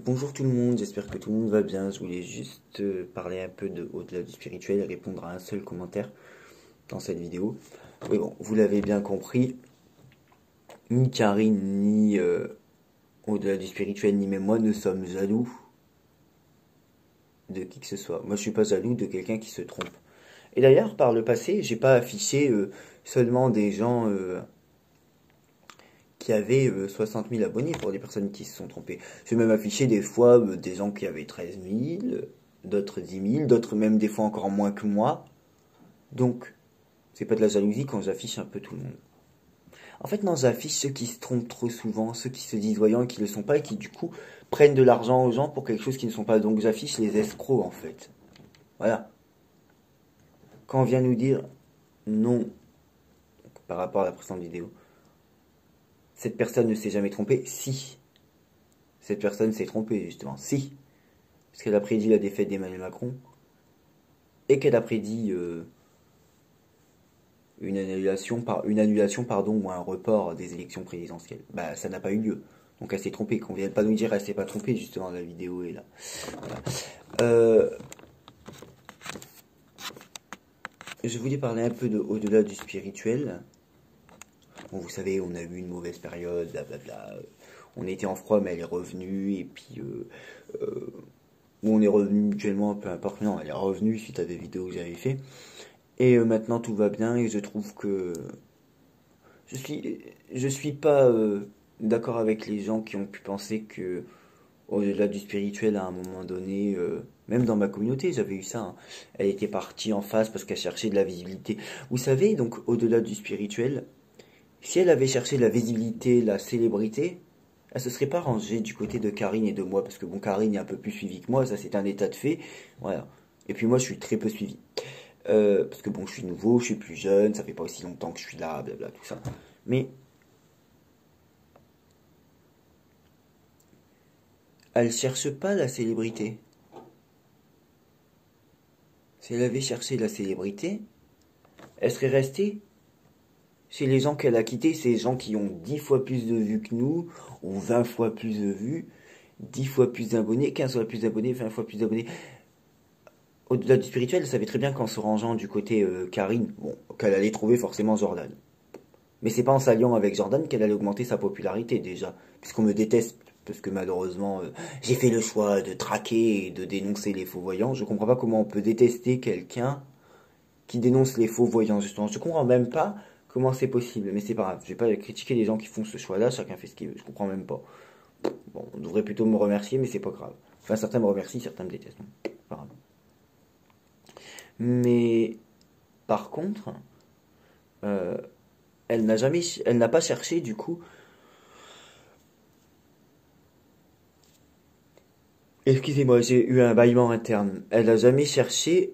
Bonjour tout le monde, j'espère que tout le monde va bien. Je voulais juste parler un peu de au-delà du spirituel et répondre à un seul commentaire dans cette vidéo. Oui bon, vous l'avez bien compris, ni Karine, ni au-delà du spirituel, ni même moi ne sommes jaloux de qui que ce soit. Moi je suis pas jaloux de quelqu'un qui se trompe. Et d'ailleurs, par le passé, j'ai pas affiché seulement des gens qui avaient 60 000 abonnés pour des personnes qui se sont trompées. J'ai même affiché des fois des gens qui avaient 13 000, d'autres 10 000, d'autres même des fois encore moins que moi. Donc, c'est pas de la jalousie quand j'affiche un peu tout le monde. En fait, non, j'affiche ceux qui se trompent trop souvent, ceux qui se disent voyants et qui le sont pas et qui du coup prennent de l'argent aux gens pour quelque chose qui ne sont pas. Donc j'affiche les escrocs en fait. Voilà. Quand on vient nous dire non par rapport à la précédente vidéo, cette personne ne s'est jamais trompée, si. Cette personne s'est trompée justement, si. Parce qu'elle a prédit la défaite d'Emmanuel Macron et qu'elle a prédit une annulation pardon, ou un report des élections présidentielles. Bah ça n'a pas eu lieu. Donc elle s'est trompée. Qu'on vienne pas nous dire elle s'est pas trompée, justement, la vidéo est là. Voilà. Je voulais parler un peu de au-delà du spirituel. Bon, vous savez, on a eu une mauvaise période, blablabla. On était en froid, mais elle est revenue, et puis où on est revenu mutuellement, peu importe. Non, elle est revenue suite à des vidéos que j'avais fait. Et maintenant tout va bien, et je trouve que je suis pas d'accord avec les gens qui ont pu penser que au-delà du spirituel, à un moment donné, même dans ma communauté, j'avais eu ça, hein. Elle était partie en face parce qu'elle cherchait de la visibilité. Vous savez, donc, au-delà du spirituel, si elle avait cherché de la visibilité, la célébrité, elle se serait pas rangée du côté de Karine et de moi, parce que bon, Karine est un peu plus suivie que moi, ça c'est un état de fait, voilà. Et puis moi, je suis très peu suivi. Parce que bon, je suis nouveau, je suis plus jeune, ça fait pas aussi longtemps que je suis là, blabla, tout ça. Mais elle cherche pas la célébrité. Si elle avait cherché la célébrité, elle serait restée chez les gens qu'elle a quittés, ces gens qui ont 10 fois plus de vues que nous, ou 20 fois plus de vues, 10 fois plus d'abonnés, 15 fois plus d'abonnés, 20 fois plus d'abonnés. Au-delà du spirituel, elle savait très bien qu'en se rangeant du côté Karine, bon, qu'elle allait trouver forcément Jordan. Mais c'est pas en s'alliant avec Jordan qu'elle allait augmenter sa popularité déjà, puisqu'on me déteste, parce que malheureusement j'ai fait le choix de traquer et de dénoncer les faux voyants. Je comprends pas comment on peut détester quelqu'un qui dénonce les faux voyants justement. Je comprends même pas comment c'est possible, mais c'est pas grave. Je vais pas critiquer les gens qui font ce choix-là, chacun fait ce qu'il veut. Je comprends même pas. Bon, on devrait plutôt me remercier, mais c'est pas grave. Enfin, certains me remercient, certains me détestent. Pas grave. Mais par contre, euh, elle n'a pas cherché du coup. Excusez-moi, j'ai eu un bâillement interne. Elle n'a jamais cherché,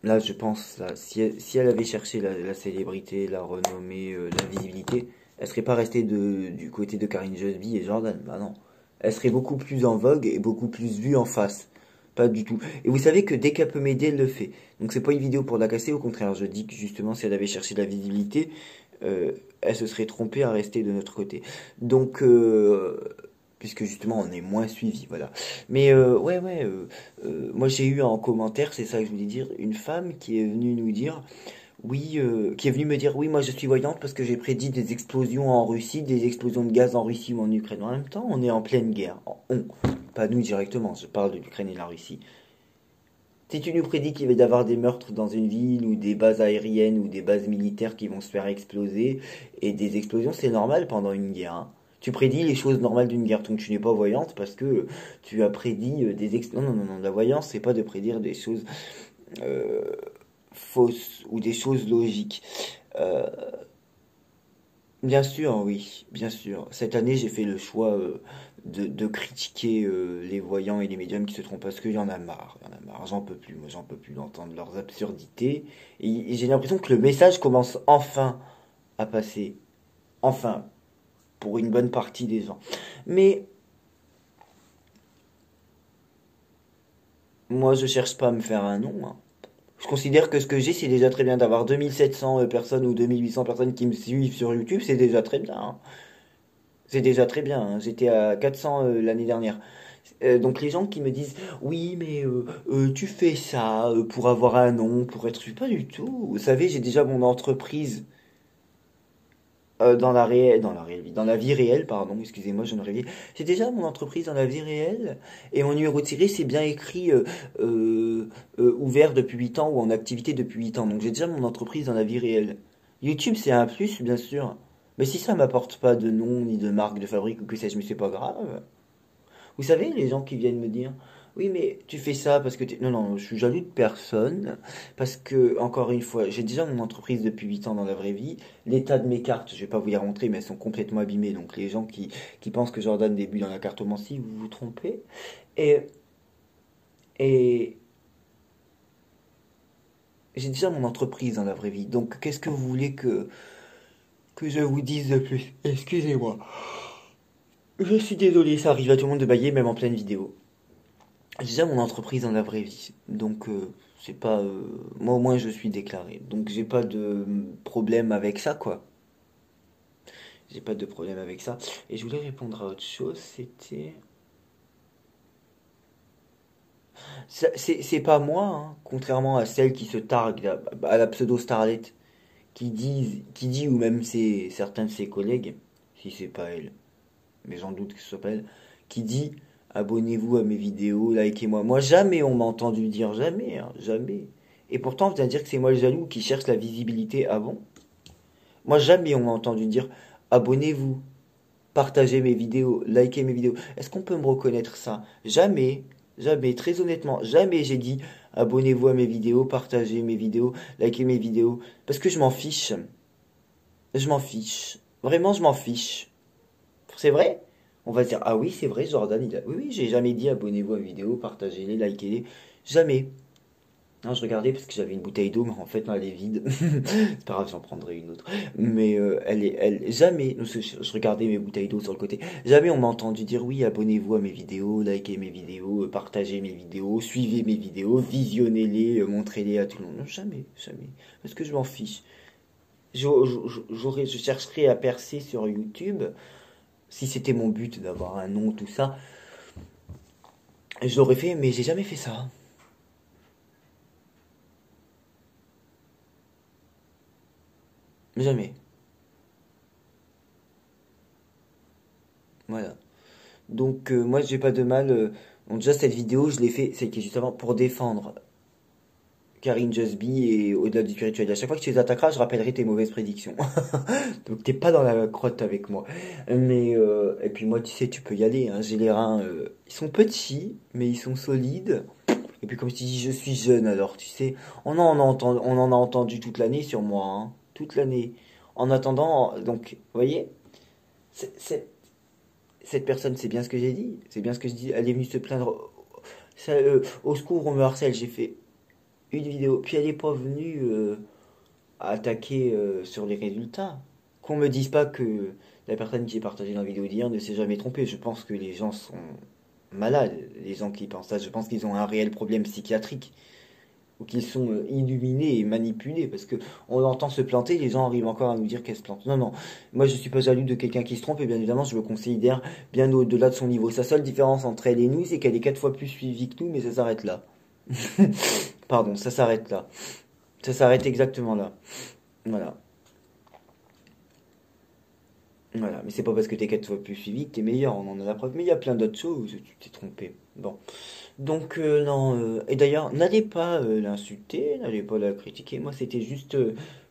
là je pense, là, si elle avait cherché la célébrité, la renommée, la visibilité, elle serait pas restée du côté de Karine Josby et Jordan. Bah non. Elle serait beaucoup plus en vogue et beaucoup plus vue en face. Pas du tout. Et vous savez que dès qu'elle peut m'aider, elle le fait. Donc c'est pas une vidéo pour la casser, au contraire, je dis que justement si elle avait cherché la visibilité, elle se serait trompée à rester de notre côté. Donc, puisque justement on est moins suivi, voilà. Mais moi j'ai eu en commentaire, c'est ça que je voulais dire, une femme qui est venue nous dire, oui, qui est venue me dire, oui, moi je suis voyante parce que j'ai prédit des explosions en Russie, des explosions de gaz en Russie ou en Ukraine. En même temps, on est en pleine guerre. Pas nous directement, je parle de l'Ukraine et de la Russie. Si tu nous prédis qu'il va y avoir des meurtres dans une ville ou des bases aériennes ou des bases militaires qui vont se faire exploser, et des explosions, c'est normal pendant une guerre, hein. Tu prédis les choses normales d'une guerre, donc tu n'es pas voyante parce que tu as prédit des explosions. Non, non, non, non, la voyance, c'est pas de prédire des choses euh, fausses ou des choses logiques. Euh, Bien sûr, oui, bien sûr. Cette année, j'ai fait le choix de critiquer les voyants et les médiums qui se trompent parce qu'il y en a marre. Il y en a marre, j'en peux plus. Moi, j'en peux plus d'entendre leurs absurdités. Et j'ai l'impression que le message commence enfin à passer. Enfin, pour une bonne partie des gens. Mais moi, je cherche pas à me faire un nom, hein. Je considère que ce que j'ai, c'est déjà très bien d'avoir 2700 personnes ou 2800 personnes qui me suivent sur YouTube, c'est déjà très bien, hein. C'est déjà très bien, hein. J'étais à 400 l'année dernière. Donc les gens qui me disent oui mais tu fais ça pour avoir un nom, pour être pas du tout. Vous savez, j'ai déjà mon entreprise dans la réelle vie, dans la vie réelle, pardon, excusez-moi, je me réveille. J'ai déjà mon entreprise dans la vie réelle et mon numéro de série c'est bien écrit ouvert depuis 8 ans ou en activité depuis 8 ans. Donc j'ai déjà mon entreprise dans la vie réelle. YouTube c'est un plus bien sûr. Mais si ça m'apporte pas de nom ni de marque de fabrique ou que sais-je, mais c'est pas grave. Vous savez, les gens qui viennent me dire, oui, mais tu fais ça parce que t'es... Non, non, je suis jaloux de personne. Parce que, encore une fois, j'ai déjà mon entreprise depuis 8 ans dans la vraie vie. L'état de mes cartes, je vais pas vous les montrer, mais elles sont complètement abîmées. Donc, les gens qui pensent que Jordan débute dans la cartomancie, vous vous trompez. Et, et j'ai déjà mon entreprise dans la vraie vie. Donc, qu'est-ce que vous voulez que je vous dise de plus? Excusez-moi. Je suis désolé, ça arrive à tout le monde de bailler, même en pleine vidéo. J'ai déjà mon entreprise dans la vraie vie, donc c'est pas moi au moins je suis déclaré, donc j'ai pas de problème avec ça quoi. J'ai pas de problème avec ça. Et je voulais répondre à autre chose, c'était c'est pas moi, hein, contrairement à celle qui se targue à la pseudo starlet qui dit ou même certains de ses collègues, si c'est pas elle, mais j'en doute que ce soit pas elle, qui dit abonnez-vous à mes vidéos, likez-moi. Moi, jamais on m'a entendu dire, jamais, hein, jamais. Et pourtant, on vient dire que c'est moi le jaloux qui cherche la visibilité avant. Moi, jamais on m'a entendu dire abonnez-vous, partagez mes vidéos, likez mes vidéos. Est-ce qu'on peut me reconnaître ça? Jamais, jamais, très honnêtement, jamais j'ai dit abonnez-vous à mes vidéos, partagez mes vidéos, likez mes vidéos. Parce que je m'en fiche. Je m'en fiche. Vraiment, je m'en fiche. C'est vrai? On va se dire, ah oui, c'est vrai, Jordan, il a... Oui, oui, j'ai jamais dit abonnez-vous à la vidéo, partagez-les, likez-les. Jamais. Non, je regardais parce que j'avais une bouteille d'eau, mais en fait, non, elle est vide. C'est pas grave, j'en prendrai une autre. Mais jamais, non, je regardais mes bouteilles d'eau sur le côté. Jamais on m'a entendu dire oui, abonnez-vous à mes vidéos, likez mes vidéos, partagez mes vidéos, suivez mes vidéos, visionnez-les, montrez-les à tout le monde. Non, jamais, jamais. Parce que je m'en fiche. Je chercherai à percer sur YouTube si c'était mon but d'avoir un nom, tout ça, je l'aurais fait, mais j'ai jamais fait ça. Jamais. Voilà. Donc, moi, j'ai pas de mal. Bon, déjà, cette vidéo, je l'ai fait, c'est qui est justement pour défendre Karine Jusby et au-delà du spirituel. À chaque fois que tu les attaqueras, je rappellerai tes mauvaises prédictions. Donc, t'es pas dans la crotte avec moi. Mais, et puis moi, tu sais, tu peux y aller, hein. J'ai les reins, ils sont petits, mais ils sont solides. Et puis comme je te dis, je suis jeune alors, tu sais, on en a entendu toute l'année sur moi, hein, toute l'année. En attendant, donc, vous voyez, c'est- c'est- cette personne, c'est bien ce que j'ai dit, c'est bien ce que je dis, elle est venue se plaindre, au secours, on me harcèle, j'ai fait une vidéo, puis elle est pas venue attaquer sur les résultats. Qu'on me dise pas que la personne qui est partagée dans la vidéo d'hier ne s'est jamais trompée, je pense que les gens sont malades, les gens qui pensent ça, je pense qu'ils ont un réel problème psychiatrique. Ou qu'ils sont illuminés et manipulés, parce que on entend se planter, les gens arrivent encore à nous dire qu'elle se plante. Non, non, moi je suis pas jaloux de quelqu'un qui se trompe, et bien évidemment je me considère bien au-delà de son niveau. Sa seule différence entre elle et nous, c'est qu'elle est 4 fois plus suivie que nous, mais ça s'arrête là. Pardon, ça s'arrête là. Ça s'arrête exactement là. Voilà. Voilà, mais c'est pas parce que t'es 4 fois plus suivi que t'es meilleur, on en a la preuve. Mais il y a plein d'autres choses, tu t'es trompé. Bon. Donc, non, et d'ailleurs, n'allez pas l'insulter, n'allez pas la critiquer. Moi, c'était juste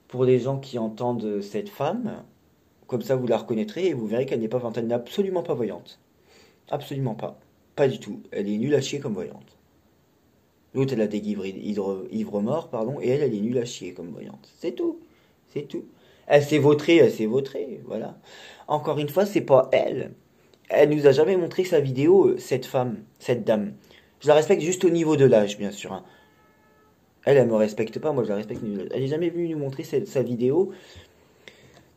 pour les gens qui entendent cette femme. Comme ça, vous la reconnaîtrez et vous verrez qu'elle n'est pas voyante. Elle n'est absolument pas voyante. Absolument pas. Pas du tout. Elle est nulle à chier comme voyante. L'autre, elle a des ivres morts, pardon, et elle est nulle à chier comme voyante. C'est tout. C'est tout. Elle s'est vautrée, voilà. Encore une fois, c'est pas elle. Elle nous a jamais montré sa vidéo, cette femme, cette dame. Je la respecte juste au niveau de l'âge, bien sûr, hein. Elle me respecte pas, moi je la respecte au niveau de l'âge. Elle est jamais venue nous montrer sa vidéo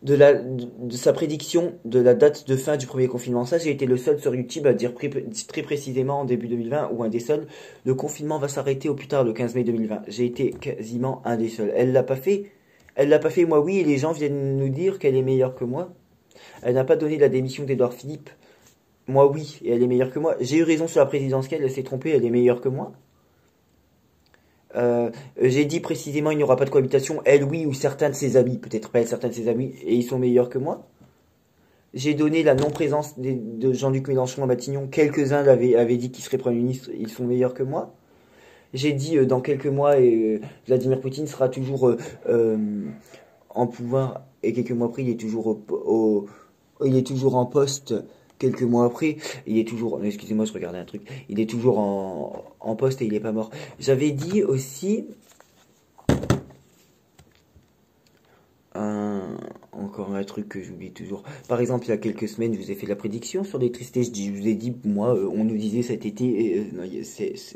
de sa prédiction de la date de fin du premier confinement. Ça, j'ai été le seul sur YouTube à dire très précisément en début 2020, ou un des seuls, le confinement va s'arrêter au plus tard le 15 mai 2020. J'ai été quasiment un des seuls. Elle l'a pas fait. Elle l'a pas fait, moi oui, et les gens viennent nous dire qu'elle est meilleure que moi. Elle n'a pas donné la démission d'Édouard Philippe. Moi, oui, et elle est meilleure que moi. J'ai eu raison sur la présidentielle, elle s'est trompée, elle est meilleure que moi. J'ai dit précisément il n'y aura pas de cohabitation, elle oui, ou certains de ses amis, peut-être pas elle, certains de ses amis, et ils sont meilleurs que moi. J'ai donné la non-présence de Jean-Luc Mélenchon à Matignon, quelques-uns avaient dit qu'il serait Premier ministre, ils sont meilleurs que moi. J'ai dit dans quelques mois, Vladimir Poutine sera toujours en pouvoir, et quelques mois après, il est toujours il est toujours en poste. Quelques mois après, il est toujours, excusez-moi, je regardais un truc, il est toujours en poste et il est pas mort. J'avais dit aussi, encore un truc que j'oublie toujours. Par exemple, il y a quelques semaines, je vous ai fait la prédiction sur l'électricité. Je vous ai dit, moi, on nous disait cet été, non,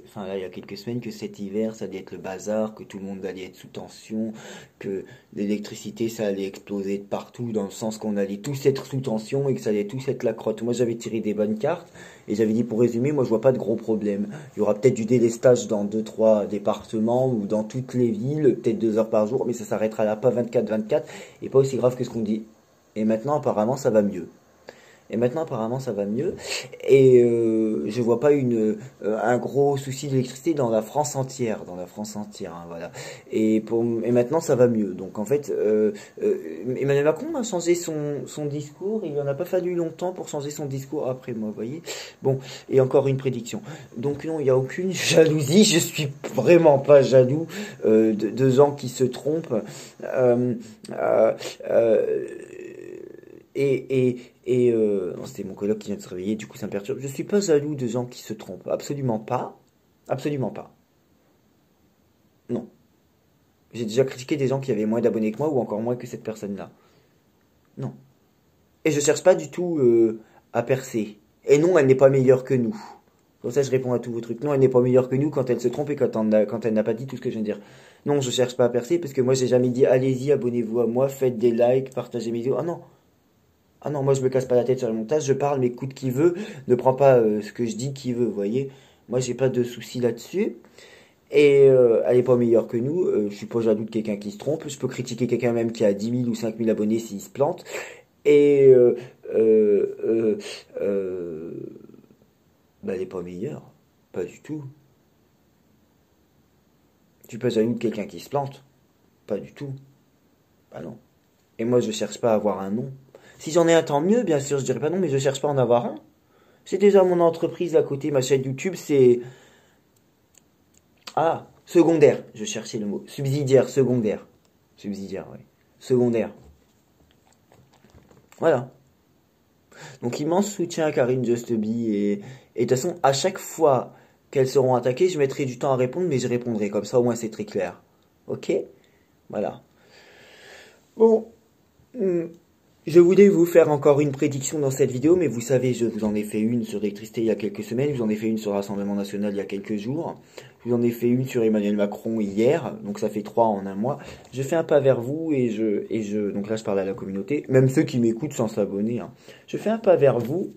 enfin là, il y a quelques semaines, que cet hiver, ça allait être le bazar, que tout le monde allait être sous tension, que l'électricité, ça allait exploser de partout, dans le sens qu'on allait tous être sous tension et que ça allait tous être la crotte. Moi, j'avais tiré des bonnes cartes et j'avais dit, pour résumer, moi, je vois pas de gros problèmes. Il y aura peut-être du délestage dans 2-3 départements ou dans toutes les villes, peut-être 2 heures par jour, mais ça s'arrêtera là, pas 24/24 et pas aussi grave que ce qu'on dit. Et maintenant, apparemment, ça va mieux. Et maintenant, apparemment, ça va mieux. Et je vois pas un gros souci d'électricité dans la France entière. Dans la France entière, hein, voilà. Et maintenant, ça va mieux. Donc, en fait, Emmanuel Macron a changé son discours. Il en a pas fallu longtemps pour changer son discours après moi, vous voyez. Bon, et encore une prédiction. Donc, non, il n'y a aucune jalousie. Je suis vraiment pas jaloux de gens qui se trompent. Euh, euh, euh, non, c'était mon coloc qui vient de se réveiller, du coup ça me perturbe. Je suis pas jaloux de gens qui se trompent, absolument pas, absolument pas. Non. J'ai déjà critiqué des gens qui avaient moins d'abonnés que moi ou encore moins que cette personne-là. Non. Et je cherche pas du tout à percer. Et non, elle n'est pas meilleure que nous. Comme ça, je réponds à tous vos trucs. Non, elle n'est pas meilleure que nous quand elle se trompe et quand elle n'a pas dit tout ce que je viens de dire. Non, je cherche pas à percer parce que moi, j'ai jamais dit allez-y, abonnez-vous à moi, faites des likes, partagez mes vidéos. Ah non. Ah non, moi je me casse pas la tête sur le montage, je parle, m'écoute qui veut, ne prends pas ce que je dis qui veut, vous voyez. Moi j'ai pas de soucis là-dessus. Et elle est pas meilleure que nous, je suis pas jaloux de quelqu'un qui se trompe, je peux critiquer quelqu'un même qui a 10 000 ou 5 000 abonnés s'il se plante. Et bah, elle est pas meilleure, pas du tout. Je suis pas jaloux de quelqu'un qui se plante, pas du tout. Bah non. Et moi je cherche pas à avoir un nom. Si j'en ai un tant mieux, bien sûr, je dirais pas non, mais je cherche pas à en avoir un. J'ai déjà mon entreprise à côté, ma chaîne YouTube, c'est... Ah, secondaire, je cherchais le mot. Subsidiaire, secondaire. Subsidiaire, oui. Secondaire. Voilà. Donc immense soutien à Karine Just Be et de toute façon, à chaque fois qu'elles seront attaquées, je mettrai du temps à répondre, mais je répondrai. Comme ça, au moins, c'est très clair. Ok? Voilà. Bon. Hmm. Je voulais vous faire encore une prédiction dans cette vidéo, mais vous savez, je vous en ai fait une sur l'électricité il y a quelques semaines, je vous en ai fait une sur le Rassemblement National il y a quelques jours, je vous en ai fait une sur Emmanuel Macron hier, donc ça fait 3 en un mois. Je fais un pas vers vous donc là je parle à la communauté, même ceux qui m'écoutent sans s'abonner, hein. Je fais un pas vers vous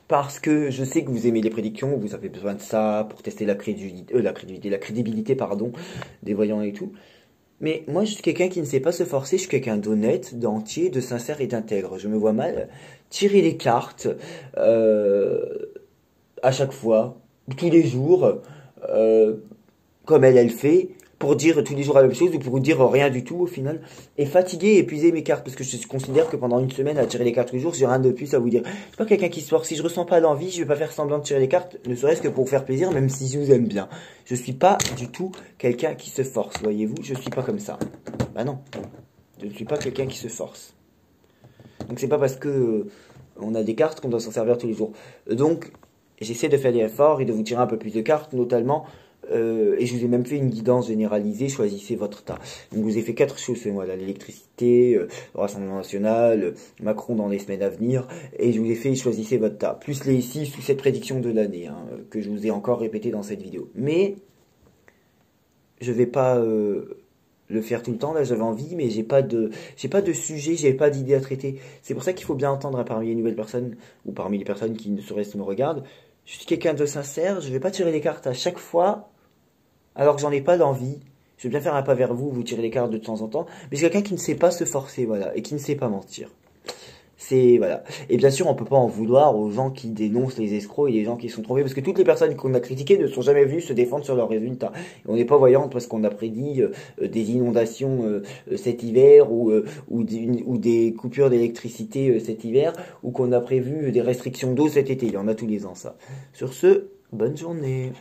parce que je sais que vous aimez les prédictions, vous avez besoin de ça pour tester la crédibilité, pardon, des voyants et tout. Mais moi, je suis quelqu'un qui ne sait pas se forcer, je suis quelqu'un d'honnête, d'entier, de sincère et d'intègre. Je me vois mal tirer les cartes à chaque fois, tous les jours, euh, comme elle fait, pour dire tous les jours la même chose ou pour dire rien du tout au final. Et fatiguer et épuiser mes cartes, parce que je considère que pendant une semaine à tirer les cartes tous les jours, j'ai rien de plus à vous dire. Je suis pas quelqu'un qui se force. Si je ressens pas d'envie, je vais pas faire semblant de tirer les cartes, ne serait-ce que pour vous faire plaisir, même si je vous aime bien. Je suis pas du tout quelqu'un qui se force, voyez-vous, je suis pas comme ça. Bah non, je ne suis pas quelqu'un qui se force. Donc c'est pas parce que on a des cartes qu'on doit s'en servir tous les jours. Donc j'essaie de faire des efforts et de vous tirer un peu plus de cartes, notamment et je vous ai même fait une guidance généralisée, choisissez votre tas. Donc je vous ai fait 4 choses ce mois-là, l'électricité, le Rassemblement National, Macron dans les semaines à venir, et je vous ai fait choisissez votre tas, plus les 6 ou 7 prédictions de l'année, hein, que je vous ai encore répété dans cette vidéo. Mais je vais pas le faire tout le temps, là j'avais envie, mais j'ai pas de sujet, j'ai pas d'idée à traiter. C'est pour ça qu'il faut bien entendre parmi les nouvelles personnes, ou parmi les personnes qui ne serait-ce me regardent, je suis quelqu'un de sincère, je vais pas tirer les cartes à chaque fois alors que j'en ai pas d'envie. Je vais bien faire un pas vers vous, vous tirez les cartes de temps en temps, mais c'est quelqu'un qui ne sait pas se forcer, voilà, et qui ne sait pas mentir. c'est voilà. Et bien sûr, on peut pas en vouloir aux gens qui dénoncent les escrocs et les gens qui sont trompés, parce que toutes les personnes qu'on a critiquées ne sont jamais venues se défendre sur leurs résultats. Et on n'est pas voyante parce qu'on a prédit des inondations cet hiver ou des coupures d'électricité cet hiver ou qu'on a prévu des restrictions d'eau cet été. Il y en a tous les ans ça. Sur ce, bonne journée.